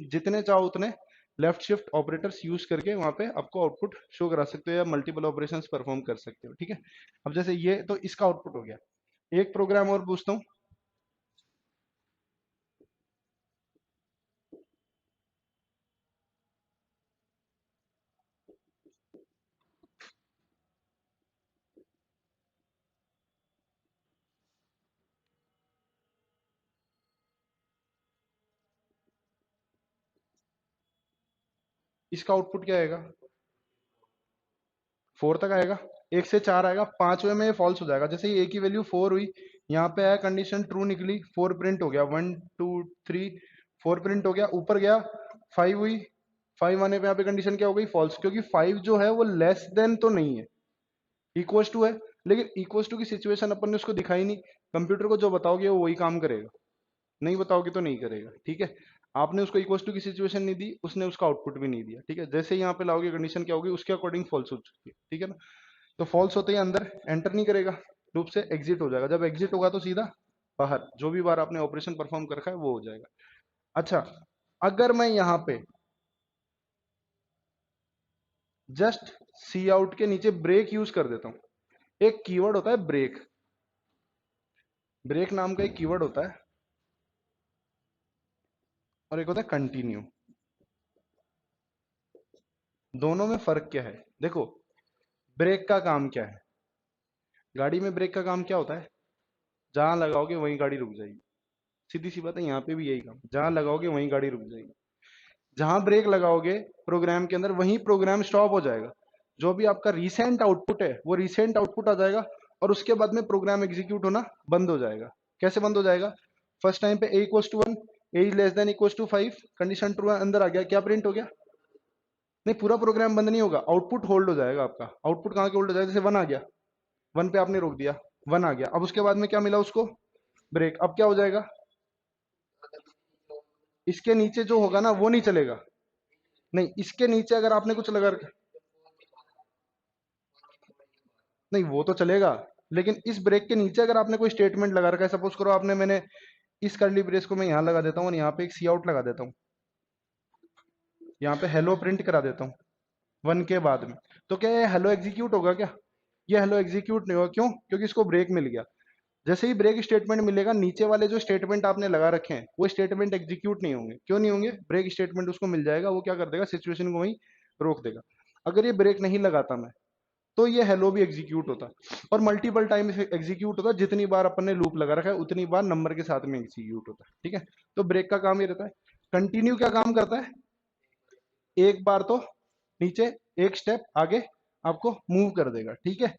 जितने चाहो उतने लेफ्ट शिफ्ट ऑपरेटर्स यूज करके वहां पे आपको आउटपुट शो करा सकते हो या मल्टीपल ऑपरेशंस परफॉर्म कर सकते हो। ठीक है, अब जैसे ये तो इसका आउटपुट हो गया। एक प्रोग्राम और पूछता हूँ। इसका आउटपुट क्या आएगा? 4 तक आएगा, 1 से 4 आएगा, पांचवे में ये फॉल्स हो जाएगा। जैसे ही ए की वैल्यू 4 हुई, यहाँ पे आया कंडीशन ट्रू निकली, 4 प्रिंट हो गया, 1 2 3 4 प्रिंट हो गया, ऊपर गया 5 हुई, 5 आने पे यहाँ पे कंडीशन क्या हो गई? फॉल्स, क्योंकि 5 जो है वो लेस देन तो नहीं है, इक्वल्स टू है। लेकिन इक्वल्स टू की सिचुएशन अपन ने उसको दिखाई नहीं। कंप्यूटर को जो बताओगे वो वही काम करेगा, नहीं बताओगे तो नहीं करेगा। ठीक है, आपने उसको इक्वल्स टू की सिचुएशन नहीं दी, उसने उसका आउटपुट भी नहीं दिया। ठीक है, जैसे ही यहाँ पे लाओगे कंडीशन क्या होगी, उसके अकॉर्डिंग फॉल्स हो चुकी है। ठीक है ना, तो फॉल्स होते ही अंदर एंटर नहीं करेगा, लूप से एग्जिट हो जाएगा। जब एग्जिट होगा तो सीधा बाहर, जो भी बार आपने ऑपरेशन परफॉर्म कर रखा है वो हो जाएगा। अच्छा, अगर मैं यहाँ पे जस्ट सी आउट के नीचे ब्रेक यूज कर देता हूं, एक कीवर्ड होता है ब्रेक, ब्रेक नाम का एक कीवर्ड होता है, और एक होता है कंटिन्यू। दोनों में फर्क क्या है? देखो, ब्रेक का काम क्या है? गाड़ी में ब्रेक का काम क्या होता है? जहां लगाओगे वहीं गाड़ी रुक जाएगी। सीधी सी बात है, यहाँ पे भी यही काम, जहां लगाओगे वहीं गाड़ी रुक जाएगी। जहां ब्रेक लगाओगे प्रोग्राम के अंदर, वहीं प्रोग्राम स्टॉप हो जाएगा। जो भी आपका रिसेंट आउटपुट है वो रिसेंट आउटपुट आ जाएगा, और उसके बाद में प्रोग्राम एग्जीक्यूट होना बंद हो जाएगा। कैसे बंद हो जाएगा? फर्स्ट टाइम पे a=1, a<=5, कंडीशन ट्रू अंदर आ गया, क्या प्रिंट हो गया? नहीं, पूरा प्रोग्राम बंद नहीं होगा, आउटपुट होल्ड हो जाएगा आपका। आउटपुट कहाँ के होल्ड हो जाएगा? जैसे 1 आ गया, 1 पे आपने रोक दिया, 1 आ गया, अब उसके बाद में क्या मिला उसको? ब्रेक। अब क्या हो जाएगा? इसके नीचे जो होगा ना वो नहीं चलेगा। नहीं, इसके नीचे अगर आपने कुछ लगा रखा, नहीं वो तो चलेगा, लेकिन इस ब्रेक के नीचे अगर आपने कोई स्टेटमेंट लगा रखा है, सपोज करो आपने, मैंने इस करली ब्रेस को मैं यहाँ लगा देता हूँ और यहाँ पे एक सी आउट लगा देता हूँ, यहाँ पे हेलो प्रिंट करा देता हूँ 1 के बाद में, तो क्या ये हेलो एग्जीक्यूट होगा क्या? ये हेलो एग्जीक्यूट नहीं होगा। क्यों? क्योंकि इसको ब्रेक मिल गया। जैसे ही ब्रेक स्टेटमेंट मिलेगा, नीचे वाले जो स्टेटमेंट आपने लगा रखे हैं वो स्टेटमेंट एग्जीक्यूट नहीं होंगे। क्यों नहीं होंगे? ब्रेक स्टेटमेंट उसको मिल जाएगा, वो क्या कर देगा? सिचुएशन को वहीं रोक देगा। अगर ये ब्रेक नहीं लगाता मैं, तो ये हेलो भी एग्जीक्यूट होता, और मल्टीपल टाइम एग्जीक्यूट होता। जितनी बार अपन ने लूप लगा रखा है उतनी बार नंबर के साथ में एग्जीक्यूट होता है। ठीक है, तो ब्रेक का काम ये रहता है। कंटिन्यू क्या काम करता है? एक बार तो नीचे, एक स्टेप आगे आपको मूव कर देगा। ठीक है,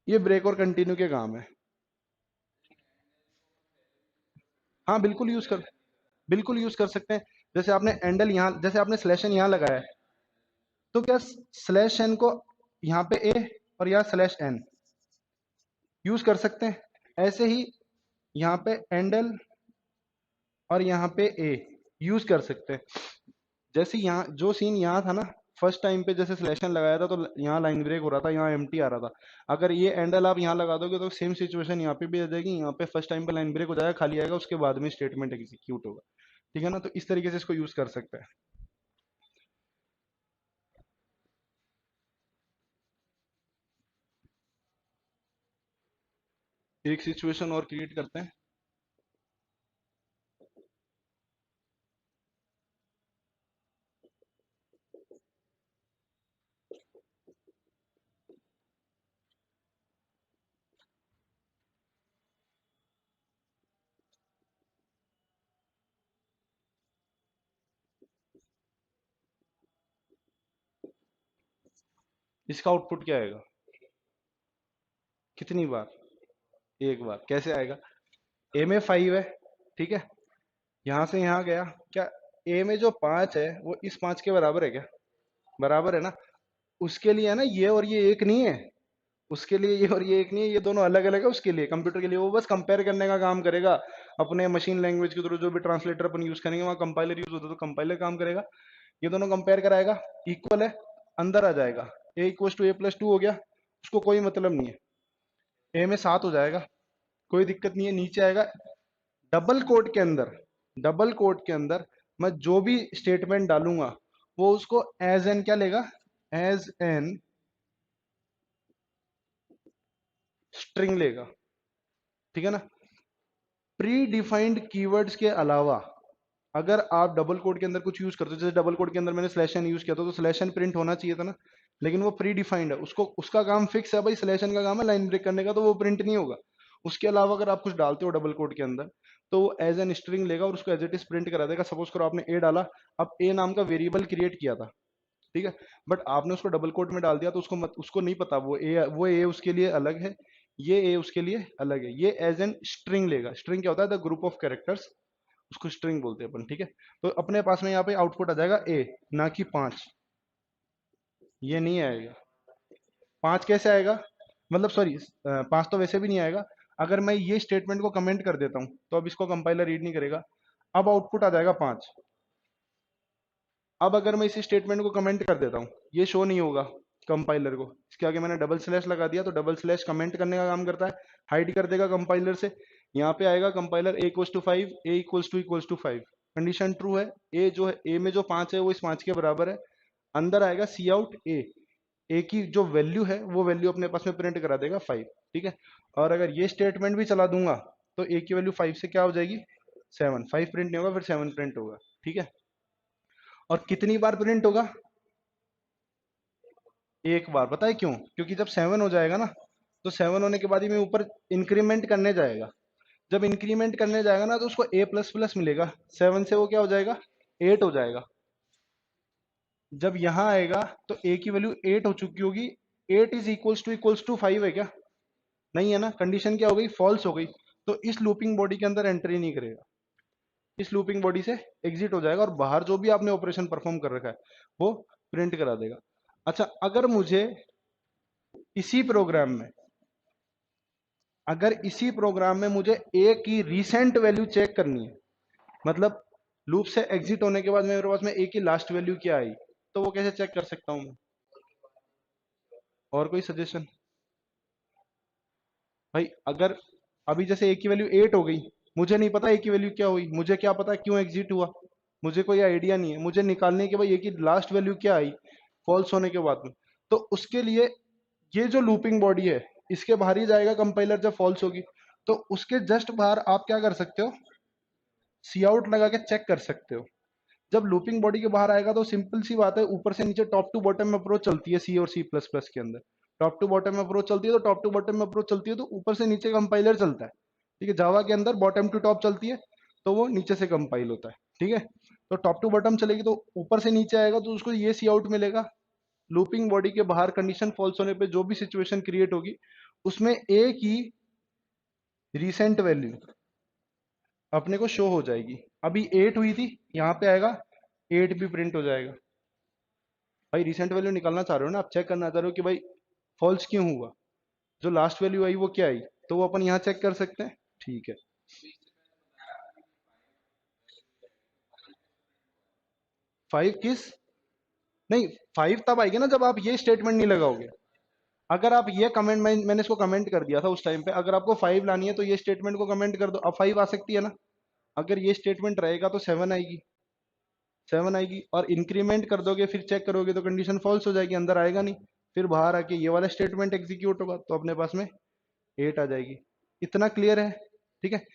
ये ब्रेक और कंटिन्यू के काम है। हाँ बिल्कुल यूज कर सकते हैं। जैसे आपने एंडल यहाँ, जैसे आपने स्लैश एन यहाँ लगाया है, तो क्या स्लैश एन को यहाँ पे ए और यहाँ स्लैश एन यूज कर सकते हैं? ऐसे ही यहाँ पे एंडल और यहाँ पे ए यूज कर सकते हैं। जैसे यहाँ जो सीन यहाँ था ना, फर्स्ट टाइम पे जैसे सिलेक्शन लगाया था तो यहाँ लाइन ब्रेक हो रहा था, यहाँ एम्प्टी आ रहा था। अगर ये एंडल आप यहाँ लगा दोगे तो सेम सिचुएशन यहाँ पे भी आ जाएगी। यहाँ पे फर्स्ट टाइम पे लाइन ब्रेक हो जाएगा, खाली आएगा, उसके बाद में स्टेटमेंट एग्जीक्यूट होगा। ठीक है ना, तो इस तरीके से इसको यूज कर सकते हैं। एक सिचुएशन और क्रिएट करते हैं। इसका आउटपुट क्या आएगा? कितनी बार? एक बार। कैसे आएगा? ए में 5 है, ठीक है, यहाँ से यहाँ गया, क्या ए में जो 5 है वो इस 5 के बराबर है क्या? बराबर है ना। उसके लिए है ना, ये और ये एक नहीं है। उसके लिए ये और ये एक नहीं है, ये दोनों अलग अलग है। उसके लिए, कंप्यूटर के लिए, वो बस कंपेयर करने का काम करेगा। अपने मशीन लैंग्वेज के थ्रू जो भी ट्रांसलेटर अपन यूज करेंगे, वहाँ कंपाइलर यूज होता है तो कंपाइलर काम करेगा। ये दोनों कंपेयर कराएगा, इक्वल है, अंदर आ जाएगा, a = a+2 हो गया, उसको कोई मतलब नहीं है। ए में 7 हो जाएगा, कोई दिक्कत नहीं है, नीचे आएगा। डबल कोट के अंदर, डबल कोट के अंदर मैं जो भी स्टेटमेंट डालूंगा वो उसको एज एन क्या लेगा, एज एन स्ट्रिंग लेगा, ठीक है ना। प्री डिफाइंड कीवर्ड्स के अलावा अगर आप डबल कोड के अंदर कुछ यूज करते हो, जैसे डबल कोड के अंदर मैंने स्लैश एन यूज किया था तो स्लैश एन प्रिंट होना चाहिए था ना, लेकिन वो प्री डिफाइंड है, उसको उसका काम फिक्स है भाई, स्लैश एन का काम है लाइन ब्रेक करने का, तो वो प्रिंट नहीं होगा। उसके अलावा अगर आप कुछ डालते हो डबल कोड के अंदर तो वो एज एन स्ट्रिंग लेगा और उसको एज इट इज प्रिंट करा देगा। सपोज करो आपने ए डाला, अब ए नाम का वेरिएबल क्रिएट किया था, ठीक है, बट आपने उसको डबल कोट में डाल दिया तो उसको नहीं पता वो ए उसके लिए अलग है, ये ए उसके लिए अलग है, ये एज एन स्ट्रिंग लेगा। स्ट्रिंग क्या होता है, द ग्रुप ऑफ कैरेक्टर्स, उसको स्ट्रिंग बोलते हैं अपन, ठीक है। तो अपने पास में यहाँ पे आउटपुट आ जाएगा ए, ना कि 5। ये नहीं आएगा। 5 कैसे आएगा, मतलब सॉरी 5 तो वैसे भी नहीं आएगा। अगर मैं ये स्टेटमेंट को कमेंट कर देता हूं तो अब इसको कंपाइलर रीड नहीं करेगा, अब आउटपुट आ जाएगा 5। अब अगर मैं इसी स्टेटमेंट को कमेंट कर देता हूँ, ये शो नहीं होगा कंपाइलर को, इसके आगे मैंने डबल स्लैश लगा दिया तो डबल स्लैश कमेंट करने का काम करता है, हाइड कर देगा कंपाइलर से। यहाँ पे आएगा compiler a equals to 5, a equals to 5, condition true है, ए जो है ए में जो 5 है वो इस 5 के बराबर है। अंदर आएगा सी आउट ए, ए की जो वैल्यू है वो वैल्यू अपने पास में प्रिंट करा देगा 5, ठीक है। और अगर ये स्टेटमेंट भी चला दूंगा तो ए की वैल्यू 5 से क्या हो जाएगी 7, 5 प्रिंट नहीं होगा फिर 7 प्रिंट होगा, ठीक है। और कितनी बार प्रिंट होगा, एक बार। पता है क्यों, क्योंकि जब 7 हो जाएगा ना तो 7 होने के बाद ही मैं ऊपर इंक्रीमेंट करने जाएगा, जब इंक्रीमेंट करने जाएगा ना तो उसको ए प्लस प्लस मिलेगा, 7 से वो क्या हो जाएगा 8 हो जाएगा। जब यहां आएगा तो ए की वैल्यू 8 हो चुकी होगी, 8 इज इक्वल्स टू 5 है क्या, नहीं है ना, कंडीशन क्या हो गई फॉल्स हो गई, तो इस लूपिंग बॉडी के अंदर एंट्री नहीं करेगा, इस लूपिंग बॉडी से एग्जिट हो जाएगा और बाहर जो भी आपने ऑपरेशन परफॉर्म कर रखा है वो प्रिंट करा देगा। अच्छा, अगर मुझे इसी प्रोग्राम में अगर इसी प्रोग्राम में मुझे ए की रीसेंट वैल्यू चेक करनी है, मतलब लूप से एग्जिट होने के बाद मेरे पास में ए की लास्ट वैल्यू क्या आई, तो वो कैसे चेक कर सकता हूं मैं, और कोई सजेशन। भाई अगर अभी जैसे ए की वैल्यू 8 हो गई, मुझे नहीं पता ए की वैल्यू क्या हुई, मुझे क्या पता क्यों एग्जिट हुआ, मुझे कोई आइडिया नहीं है, मुझे निकालने के भाई ए की लास्ट वैल्यू क्या आई फॉल्स होने के बाद में, तो उसके लिए ये जो लूपिंग बॉडी है इसके बाहर ही जाएगा कंपाइलर जब फॉल्स होगी, तो उसके जस्ट बाहर आप क्या कर सकते हो, सी आउट लगा के चेक कर सकते हो। जब लूपिंग बॉडी के बाहर आएगा तो सिंपल सी बात है, ऊपर से नीचे टॉप टू बॉटम में अप्रोच चलती है सी और सी प्लस प्लस के अंदर, टॉप टू बॉटम में अप्रोच चलती है तो टॉप टू बॉटम में अप्रोच चलती है तो ऊपर से नीचे कंपाइलर चलता है, ठीक है। जावा के अंदर बॉटम टू टॉप चलती है तो वो नीचे से कंपाइल होता है, ठीक है। तो टॉप टू बॉटम चलेगी तो ऊपर से नीचे आएगा तो उसको ये सी आउट मिलेगा। लूपिंग बॉडी के बाहर कंडीशन फॉल्स होने पे जो भी सिचुएशन क्रिएट होगी उसमें ए की रिसेंट वैल्यू अपने को शो हो जाएगी। अभी 8 हुई थी, यहाँ पे आएगा 8 भी प्रिंट हो जाएगा। भाई रिसेंट वैल्यू निकालना चाह रहे हो ना, आप चेक करना चाह रहे हो कि भाई फॉल्स क्यों हुआ, जो लास्ट वैल्यू आई वो क्या आई, तो वो अपन यहाँ चेक कर सकते हैं, ठीक है। 5 किस, नहीं 5 तब आएगी ना जब आप ये स्टेटमेंट नहीं लगाओगे। अगर आप ये कमेंट मैंने इसको कमेंट कर दिया था उस टाइम पे, अगर आपको 5 लानी है तो ये स्टेटमेंट को कमेंट कर दो, अब 5 आ सकती है ना। अगर ये स्टेटमेंट रहेगा तो 7 आएगी, 7 आएगी, और इंक्रीमेंट कर दोगे फिर चेक करोगे तो कंडीशन फॉल्स हो जाएगी, अंदर आएगा नहीं, फिर बाहर आके ये वाला स्टेटमेंट एग्जीक्यूट होगा तो अपने पास में 8 आ जाएगी। इतना क्लियर है, ठीक है।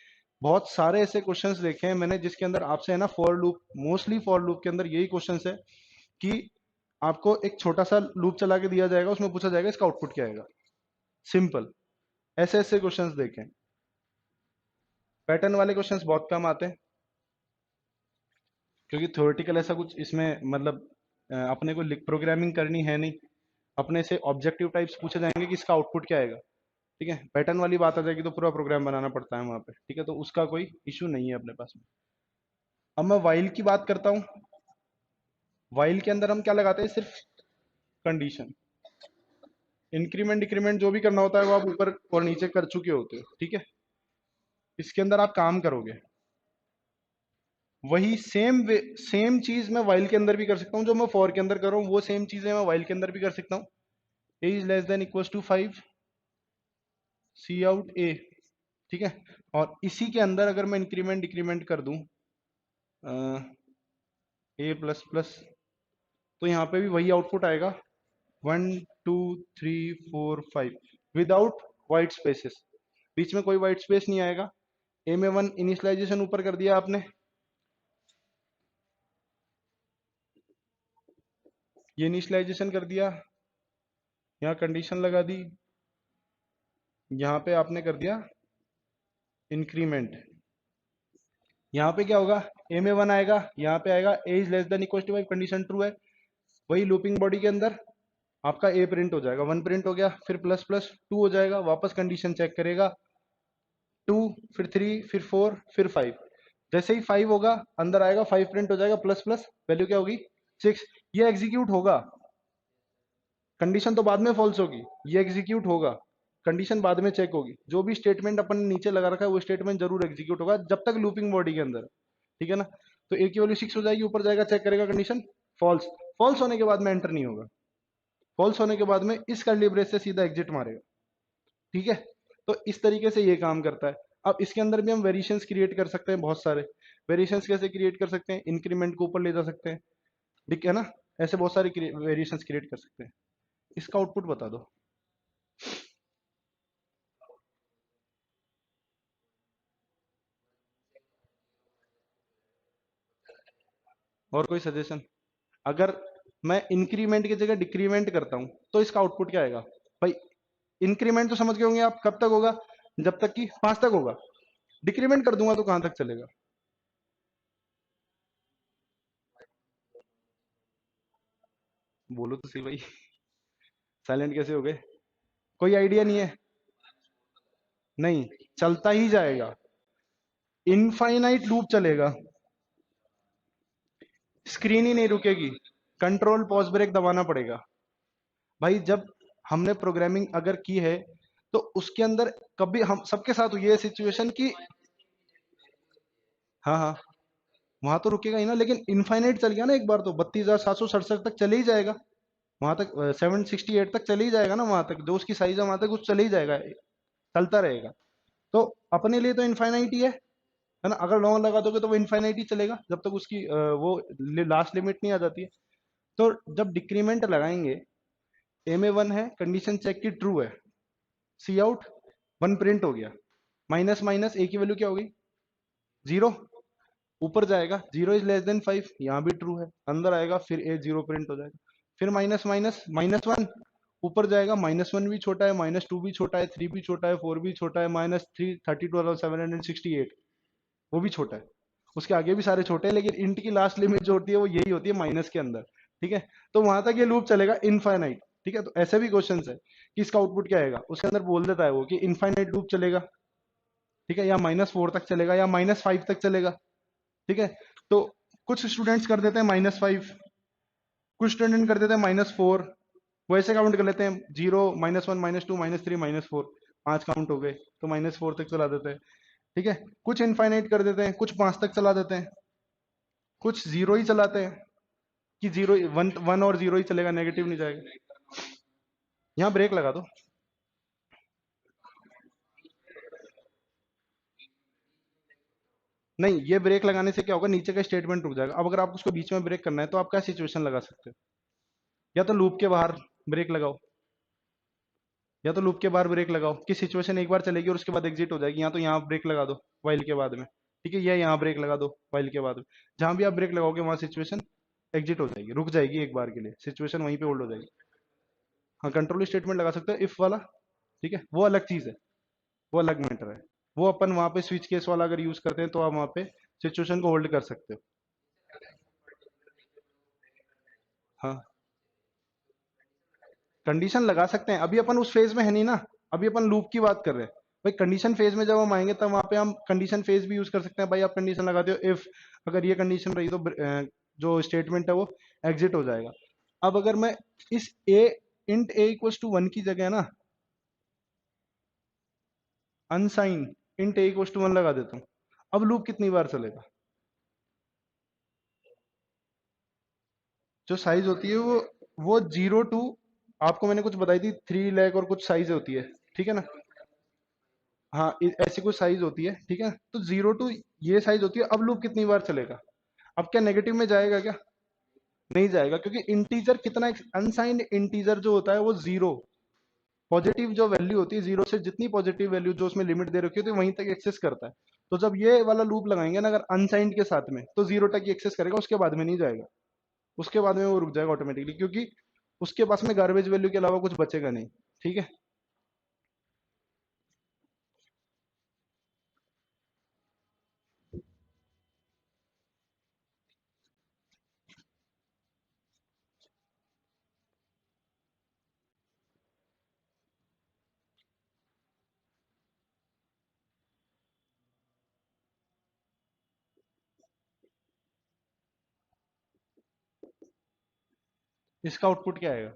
बहुत सारे ऐसे क्वेश्चंस देखे हैं मैंने जिसके अंदर आपसे है ना for loop, mostly for loop के अंदर यही क्वेश्चंस है कि आपको एक छोटा सा लूप चला के दिया जाएगा, उसमें पूछा जाएगा इसका आउटपुट क्या आएगा, सिंपल। ऐसे ऐसे क्वेश्चंस देखें, पैटर्न वाले क्वेश्चंस बहुत कम आते हैं क्योंकि थ्योरेटिकल ऐसा कुछ इसमें मतलब अपने को प्रोग्रामिंग करनी है नहीं, अपने से ऑब्जेक्टिव टाइप्स पूछे जाएंगे कि इसका आउटपुट क्या आएगा, ठीक है। पैटर्न वाली बात आ जाएगी तो पूरा प्रोग्राम बनाना पड़ता है वहां पे, ठीक है, तो उसका कोई इशू नहीं है अपने पास में। अब मैं वाइल की बात करता हूँ, वाइल के अंदर हम क्या लगाते हैं, सिर्फ कंडीशन, इंक्रीमेंट डिक्रीमेंट जो भी करना होता है वो आप ऊपर और नीचे कर चुके होते हो, ठीक है। इसके अंदर आप काम करोगे वही सेम चीज मैं वाइल के अंदर भी कर सकता हूँ, जो मैं फॉर के अंदर कर रहा हूँ वो सेम चीजें मैं वाइल के अंदर भी कर सकता हूँ। A is less than equals to 5, cout a, ठीक है। और इसी के अंदर अगर मैं इंक्रीमेंट डिक्रीमेंट कर दूं, ए प्लस प्लस, तो यहाँ पे भी वही आउटपुट आएगा 1 2 3 4 5 विदाउट वाइट स्पेसेस, बीच में कोई वाइट स्पेस नहीं आएगा। ए में 1 इनिशियलाइजेशन ऊपर कर दिया आपने, ये इनिशियलाइजेशन कर दिया, यहाँ कंडीशन लगा दी, यहाँ पे आपने कर दिया इंक्रीमेंट। यहाँ पे क्या होगा, ए में 1 आएगा, यहाँ पे आएगा a is less than equal to 5, condition true है, वही लूपिंग बॉडी के अंदर आपका ए प्रिंट हो जाएगा, 1 प्रिंट हो गया, फिर प्लस प्लस 2 हो जाएगा, वापस कंडीशन चेक करेगा, 2 फिर 3 फिर 4 फिर 5, जैसे ही 5 होगा अंदर आएगा, 5 प्रिंट हो जाएगा, प्लस प्लस वैल्यू क्या होगी 6, ये एग्जीक्यूट होगा। कंडीशन तो बाद में फॉल्स होगी, ये एग्जीक्यूट होगा, कंडीशन बाद में चेक होगी, जो भी स्टेटमेंट अपन ने नीचे लगा रखा है वो स्टेटमेंट जरूर एग्जीक्यूट होगा जब तक लूपिंग बॉडी के अंदर, ठीक है ना। तो ए की वैल्यू 6 हो जाएगी, ऊपर जाएगा, चेक करेगा, कंडीशन फॉल्स, फॉल्स होने के बाद में एंटर नहीं होगा, फॉल्स होने के बाद में इस कर्ली ब्रेस से सीधा एग्जिट मारेगा, ठीक है। तो इस तरीके से ये काम करता है। अब इसके अंदर भी हम वेरिएशंस क्रिएट कर सकते हैं, बहुत सारे वेरिएशंस कैसे क्रिएट कर सकते हैं, इंक्रीमेंट को ऊपर ले जा सकते हैं, ठीक है ना, ऐसे बहुत सारे वेरिएशंस क्रिएट कर सकते हैं। इसका आउटपुट बता दो। और कोई सजेशन? अगर मैं इंक्रीमेंट की जगह डिक्रीमेंट करता हूं तो इसका आउटपुट क्या आएगा भाई? इंक्रीमेंट तो समझ गए होंगे आप, कब तक होगा, जब तक कि 5 तक होगा, डिक्रीमेंट कर दूंगा तो कहां तक चलेगा? बोलो तो सही भाई, साइलेंट कैसे हो गए? कोई आइडिया नहीं है? नहीं, चलता ही जाएगा, इनफाइनाइट लूप चलेगा, स्क्रीन ही नहीं रुकेगी, कंट्रोल पॉज ब्रेक दबाना पड़ेगा। भाई जब हमने प्रोग्रामिंग अगर की है तो उसके अंदर कभी हम सबके साथ हुई है सिचुएशन की, हाँ हाँ, वहां तो रुकेगा ही ना, लेकिन इनफाइनाइट चल गया ना एक बार, तो 32,767 तक चले ही जाएगा, वहां तक 768 तक चले ही जाएगा ना, वहां तक जो उसकी साइज है वहां तक उस चले ही जाएगा, चलता रहेगा। तो अपने लिए तो इनफाइनाइट ही है ना, अगर लॉन्ग लगा दोगे तो वो इनफाइनाइट ही चलेगा जब तक उसकी वो लास्ट लिमिट नहीं आ जाती है। तो जब डिक्रीमेंट लगाएंगे, ए में 1 है, कंडीशन चेक की ट्रू है, सी आउट 1 प्रिंट हो गया, माइनस माइनस ए की वैल्यू क्या होगी 0, ऊपर जाएगा 0 इज लेस देन 5, यहाँ भी ट्रू है, अंदर आएगा, फिर ए 0 प्रिंट हो जाएगा, फिर माइनस माइनस -1, ऊपर जाएगा, -1 भी छोटा है, -2 भी छोटा है, 3 भी छोटा है, 4 भी छोटा है, -3 32,768 वो भी छोटा है, उसके आगे भी सारे छोटे हैं, लेकिन इंट की लास्ट लिमिट जो होती है वो यही होती है माइनस के अंदर, ठीक है। तो वहां तक ये लूप चलेगा इनफाइनाइट, ठीक है। तो ऐसे भी क्वेश्चन है कि इसका आउटपुट क्या आएगा, उसके अंदर बोल देता है वो कि इनफाइनाइट लूप चलेगा, ठीक है, या -4 तक चलेगा या -5 तक चलेगा, ठीक है। तो कुछ स्टूडेंट्स कर देते हैं -5, कुछ स्टूडेंट कर देते हैं -4, वो ऐसे काउंट कर लेते हैं 0 -1 -2 -3 -4, 5 काउंट हो गए तो -4 तक चला देते हैं, ठीक है। कुछ इनफाइनाइट कर देते हैं, कुछ 5 तक चला देते हैं, कुछ 0 ही चलाते हैं कि 0 1 1 और 0 ही चलेगा, नेगेटिव नहीं जाएगा। यहाँ ब्रेक लगा दो। नहीं, ये ब्रेक लगाने से क्या होगा, नीचे का स्टेटमेंट रुक जाएगा। अब अगर आप उसको बीच में ब्रेक करना है तो आप क्या सिचुएशन लगा सकते हो, या तो लूप के बाहर ब्रेक लगाओ, या तो लूप के बाहर ब्रेक लगाओ कि सिचुएशन एक बार चलेगी और उसके बाद एग्जिट हो जाएगी, या तो यहाँ ब्रेक लगा दो वाइल के बाद में, ठीक है, या यहाँ ब्रेक लगा दो वाइल के बाद में, जहां भी आप ब्रेक लगाओगे वहां सिचुएशन एग्जिट हो जाएगी, रुक जाएगी एक बार के लिए, सिचुएशन वहीं पे होल्ड हो जाएगी। हाँ, कंट्रोल स्टेटमेंट लगा सकते हो इफ वाला, ठीक है, वो अलग चीज है, वो अलग मैटर है, वो अपन वहां पे स्विच केस वाला अगर यूज करते हैं तो आप वहां पे सिचुएशन को होल्ड कर सकते हो। हाँ, कंडीशन लगा सकते हैं, अभी अपन उस फेज में है नहीं ना, अभी अपन लूप की बात कर रहे हैं। भाई कंडीशन फेज में जब हम आएंगे तब वहां पे हम कंडीशन फेज भी यूज कर सकते हैं। भाई आप कंडीशन लगाते हो इफ, अगर ये कंडीशन रही तो जो स्टेटमेंट है वो एग्जिट हो जाएगा। अब अगर मैं इस a int a equals to 1 की जगह ना unsigned int a equals to 1 लगा देता हूँ, अब लूप कितनी बार चलेगा? जो साइज होती है वो 0 टू, आपको मैंने कुछ बताई थी 3 लाख और कुछ साइज होती है, ठीक है ना। हाँ, ऐसी कुछ साइज होती है, ठीक है, तो 0 टू ये साइज होती है। अब लूप कितनी बार चलेगा? अब क्या नेगेटिव में जाएगा क्या? नहीं जाएगा, क्योंकि इंटीजर कितना, अनसाइंड इंटीजर जो होता है वो जीरो, पॉजिटिव जो वैल्यू होती है जीरो से जितनी पॉजिटिव वैल्यू जो उसमें लिमिट दे रखी होती है वहीं तक एक्सेस करता है। तो जब ये वाला लूप लगाएंगे ना अगर अनसाइंड के साथ में, तो जीरो तक ही एक्सेस करेगा, उसके बाद में नहीं जाएगा, उसके बाद में वो रुक जाएगा ऑटोमेटिकली, क्योंकि उसके पास में गार्बेज वैल्यू के अलावा कुछ बचेगा नहीं। ठीक है, इसका आउटपुट क्या आएगा?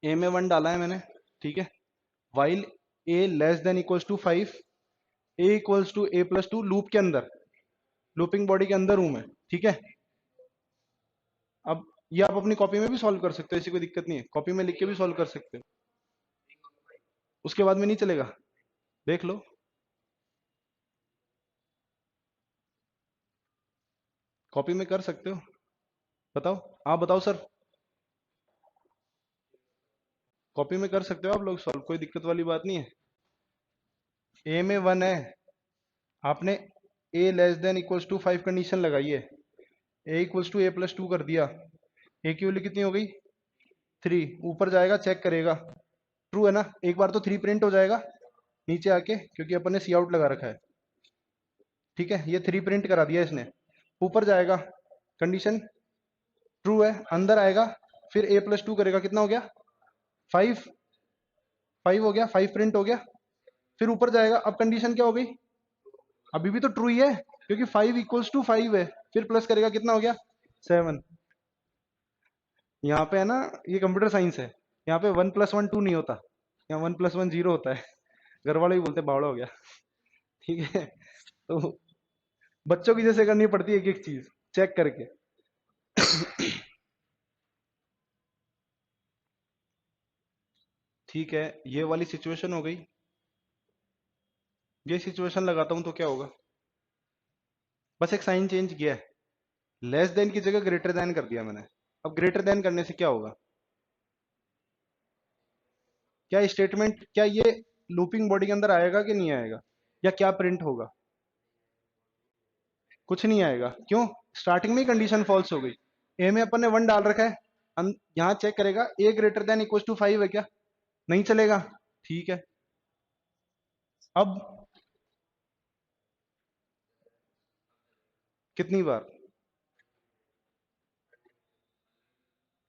ए में 1 डाला है मैंने, ठीक है, while a less than equals to 5, a equals to a plus two, loop के अंदर, लूपिंग बॉडी के अंदर हूं मैं, ठीक है। अब ये आप अपनी कॉपी में भी सॉल्व कर सकते हो, ऐसी कोई दिक्कत नहीं है, कॉपी में लिख के भी सॉल्व कर सकते हो, उसके बाद में नहीं चलेगा, देख लो, कॉपी में कर सकते हो। बताओ, आप बताओ सर, कॉपी में कर सकते हो आप लोग सॉल्व, कोई दिक्कत वाली बात नहीं है। ए में 1 है, आपने a less than equals to 5 condition लगाई है, a equals to a plus two कर दिया, ए की वैल्यू कितनी हो गई 3, ऊपर जाएगा चेक करेगा, ट्रू है ना, एक बार तो 3 प्रिंट हो जाएगा नीचे आके, क्योंकि अपन ने सी आउट लगा रखा है, ठीक है, ये 3 प्रिंट करा दिया इसने, ऊपर जाएगा, कंडीशन ट्रू है, अंदर आएगा, फिर ए प्लस टू करेगा, कितना हो गया 5, 5 हो गया, 5 प्रिंट हो गया, फिर ऊपर जाएगा, अब कंडीशन क्या हो गई, अभी भी तो ट्रू ही है, क्योंकि 5 इक्वल्स टू 5 है, फिर प्लस करेगा, कितना हो गया 7। यहाँ पे है ना, ये कंप्यूटर साइंस है, यहाँ पे 1+1 2 नहीं होता, यहाँ 1+1 0 होता है, घर वाले ही बोलते हैं बावड़ा हो गया। ठीक है, तो बच्चों की जैसे करनी पड़ती है एक एक चीज चेक करके। ठीक है, ये वाली सिचुएशन हो गई, ये सिचुएशन लगाता हूं तो क्या होगा, बस एक साइन चेंज किया है, लेस देन की जगह ग्रेटर देन कर दिया मैंने, अब ग्रेटर देन करने से क्या होगा, क्या स्टेटमेंट, क्या ये लूपिंग बॉडी के अंदर आएगा कि नहीं आएगा, या क्या प्रिंट होगा, कुछ नहीं आएगा, क्यों, स्टार्टिंग में ही कंडीशन फॉल्स हो गई, ए में अपन ने 1 डाल रखा है, यहाँ चेक करेगा ए ग्रेटर देन इक्वल टू 5 है क्या, नहीं चलेगा, ठीक है। अब कितनी बार,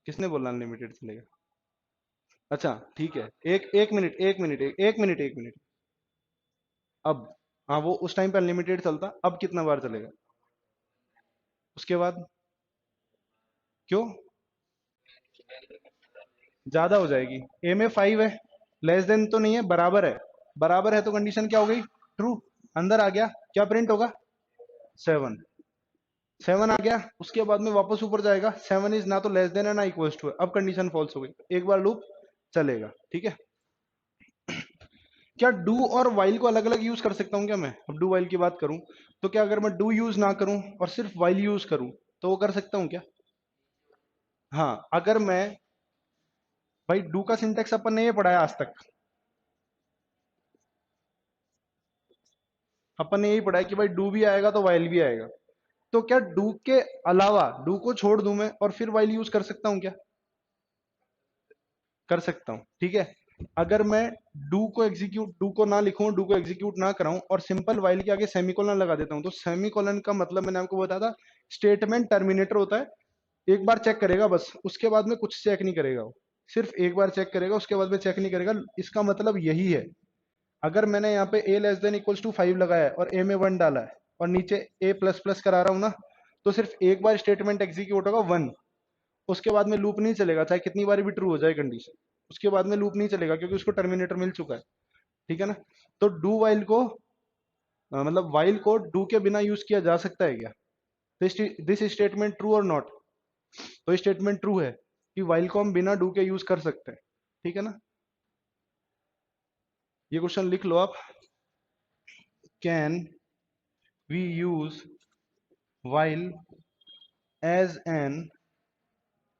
किसने बोला अनलिमिटेड चलेगा, अच्छा ठीक है, एक एक मिनट एक मिनट एक मिनट एक मिनट, अब, हाँ वो उस टाइम पे अनलिमिटेड चलता, अब कितना बार चलेगा, उसके बाद, क्यों, ज्यादा हो जाएगी, ए में 5 है, लेस देन तो नहीं है, बराबर है, बराबर है तो कंडीशन क्या हो गई ट्रू, अंदर आ गया, क्या प्रिंट होगा 7, 7 आ गया, उसके बाद में वापस ऊपर जाएगा, 7 इज ना तो लेस देन है ना इक्वल्स टू है, अब कंडीशन फॉल्स हो गई, एक बार लूप चलेगा, ठीक है। क्या डू और वाइल को अलग अलग यूज कर सकता हूँ क्या मैं, अब डू वाइल की बात करूं, तो क्या अगर मैं डू यूज ना करूं और सिर्फ वाइल यूज करूं तो वो कर सकता हूँ क्या, हाँ, अगर मैं, भाई डू का सिंटेक्स अपन ने ये पढ़ा है आज तक, अपन ने यही पढ़ा है कि भाई डू भी आएगा तो वाइल भी आएगा, तो क्या डू के अलावा, डू को छोड़ दूं मैं और फिर वाइल यूज कर सकता हूं क्या, कर सकता हूं, ठीक है। अगर मैं डू को ना लिखूं, डू को एग्जीक्यूट ना कराऊं और सिंपल वाइल के आगे सेमीकोलन लगा देता हूं, तो सेमीकोलन का मतलब मैंने आपको बताया था, स्टेटमेंट टर्मिनेटर होता है, एक बार चेक करेगा बस, उसके बाद में कुछ चेक नहीं करेगा वो, सिर्फ एक बार चेक करेगा, उसके बाद में चेक नहीं करेगा, इसका मतलब यही है। अगर मैंने यहाँ पे ए लेस देन इक्वल्स टू 5 लगाया है और ए में 1 डाला है और नीचे ए प्लस प्लस करा रहा हूँ ना, तो सिर्फ एक बार स्टेटमेंट एग्जीक्यूट होगा 1, उसके बाद में लूप नहीं चलेगा, चाहे कितनी बार भी ट्रू हो जाए कंडीशन, उसके बाद में लूप नहीं चलेगा, क्योंकि उसको टर्मिनेटर मिल चुका है, ठीक है ना। तो डू वाइल को, मतलब वाइल को डू के बिना यूज किया जा सकता है क्या, दिस स्टेटमेंट ट्रू और नॉट, तो स्टेटमेंट ट्रू है कि वाइल को हम बिना डू के यूज कर सकते हैं, ठीक है ना। ये क्वेश्चन लिख लो आप, can we use while as an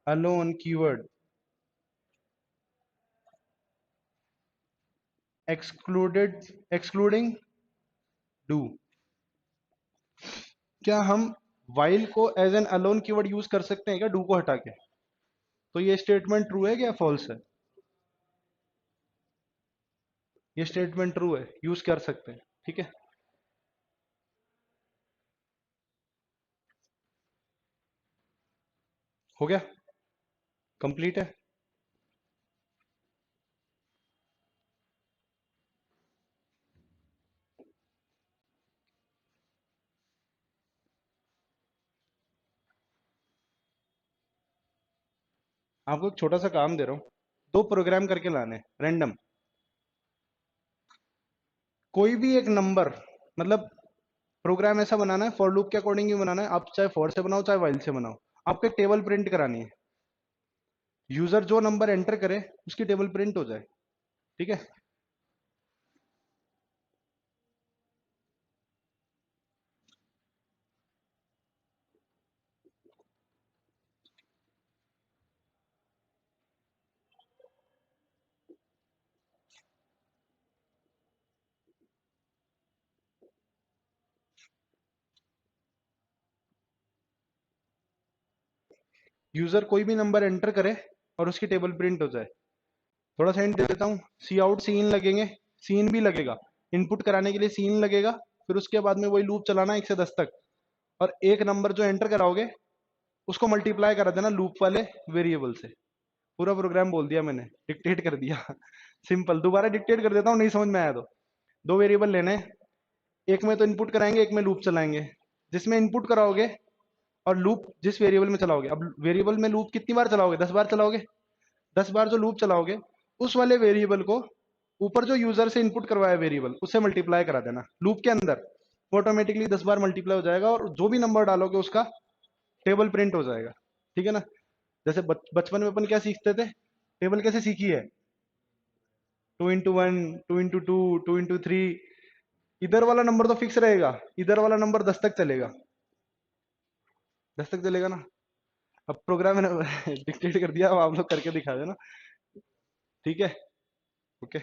alone keyword excluding do। क्या हम while को as an alone keyword use कर सकते हैं क्या डू को हटा के? तो ये स्टेटमेंट ट्रू है क्या फॉल्स है? ये स्टेटमेंट ट्रू है, यूज कर सकते हैं। ठीक है, हो गया, कंप्लीट है। आपको एक छोटा सा काम दे रहा हूँ, दो प्रोग्राम करके लाने रैंडम। कोई भी एक नंबर, मतलब प्रोग्राम ऐसा बनाना है, फॉर लूप के अकॉर्डिंग ही बनाना है। आप चाहे फॉर से बनाओ चाहे वाइल से बनाओ। आपको एक टेबल प्रिंट करानी है, यूजर जो नंबर एंटर करे उसकी टेबल प्रिंट हो जाए। ठीक है, यूजर कोई भी नंबर एंटर करे और उसकी टेबल प्रिंट हो जाए। थोड़ा सा हिंट दे देता हूँ, सी आउट सीन लगेंगे, सीन भी लगेगा, इनपुट कराने के लिए सीन लगेगा, फिर उसके बाद में वही लूप चलाना 1 से 10 तक। और एक नंबर जो एंटर कराओगे उसको मल्टीप्लाई करा देना लूप वाले वेरिएबल से। पूरा प्रोग्राम बोल दिया मैंने, डिक्टेट कर दिया। सिंपल, दोबारा डिक्टेट कर देता हूँ, नहीं समझ में आया तो। दो वेरिएबल लेने, एक में तो इनपुट कराएंगे, एक में लूप चलाएंगे। जिसमें इनपुट कराओगे और लूप जिस वेरिएबल में चलाओगे, अब वेरिएबल में लूप कितनी बार चलाओगे? 10 बार चलाओगे। 10 बार जो लूप चलाओगे उस वाले वेरिएबल को ऊपर जो यूजर से इनपुट करवाया वेरिएबल उससे मल्टीप्लाई करा देना लूप के अंदर। ऑटोमेटिकली 10 बार मल्टीप्लाई हो जाएगा और जो भी नंबर डालोगे उसका टेबल प्रिंट हो जाएगा। ठीक है ना? जैसे बचपन में अपन क्या सीखते थे, टेबल कैसे सीखी है? 2 into 1, 2 into 2, 2 into 3। इधर वाला नंबर तो फिक्स रहेगा, इधर वाला नंबर 10 तक चलेगा। 10 तक चलेगा ना? अब प्रोग्राम मैंने डिक्टेट कर दिया, अब आप लोग करके दिखा देना। ठीक है, ओके।